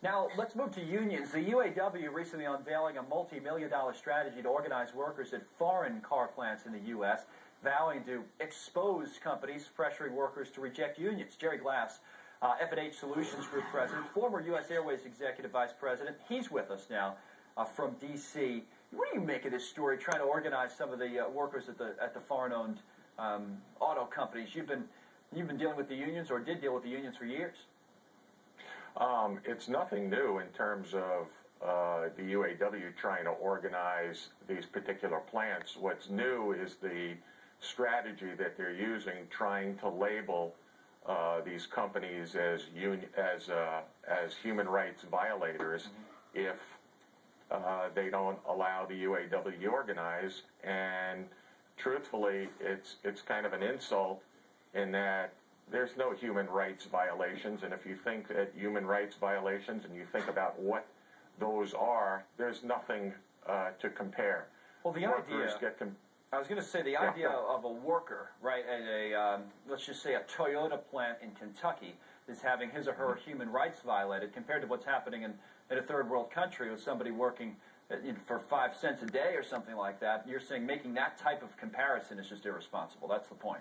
Now, let's move to unions. The UAW recently unveiling a multi-million-dollar strategy to organize workers at foreign car plants in the U.S., vowing to expose companies pressuring workers to reject unions. Jerry Glass, F&H Solutions Group President, former U.S. Airways Executive Vice President, he's with us now from D.C. What do you make of this story, trying to organize some of the workers at the foreign-owned auto companies? You've been dealing with the unions, or did deal with the unions, for years. It's nothing new in terms of the UAW trying to organize these particular plants. What's new is the strategy that they're using, trying to label these companies as human rights violators if they don't allow the UAW to organize. And truthfully, it's kind of an insult in that there's no human rights violations, and if you think that human rights violations and you think about what those are, there's nothing to compare. Well, the idea, I was going to say, the idea of a worker, right, at a, let's just say a Toyota plant in Kentucky is having his or her human rights violated compared to what's happening in a third world country with somebody working for 5 cents a day or something like that. You're saying making that type of comparison is just irresponsible. That's the point.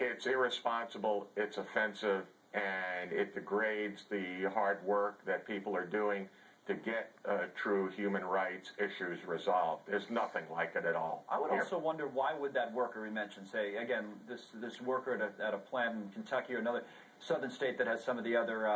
It's irresponsible, it's offensive, and it degrades the hard work that people are doing to get true human rights issues resolved. There's nothing like it at all. I would also wonder, why would that worker we mentioned, say, again, this worker at a plant in Kentucky or another southern state that has some of the other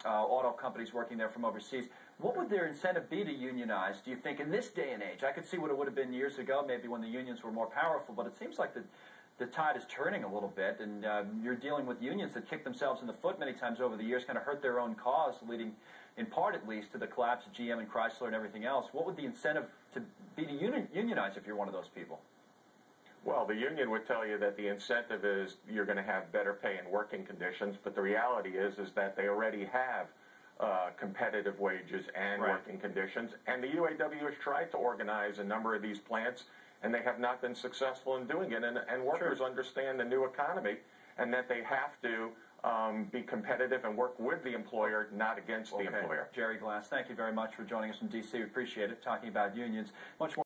auto companies working there from overseas, what would their incentive be to unionize, do you think, in this day and age? I could see what it would have been years ago, maybe when the unions were more powerful, but it seems like the tide is turning a little bit, and you're dealing with unions that kick themselves in the foot many times over the years, kind of hurt their own cause, leading, in part at least, to the collapse of GM and Chrysler and everything else. What would the incentive to be to unionize if you're one of those people? Well, the union would tell you that the incentive is you're going to have better pay and working conditions, but the reality is that they already have competitive wages and working conditions, and the UAW has tried to organize a number of these plants, and they have not been successful in doing it. And workers understand the new economy and that they have to be competitive and work with the employer, not against the employer. Jerry Glass, thank you very much for joining us from D.C. We appreciate it, talking about unions. Much more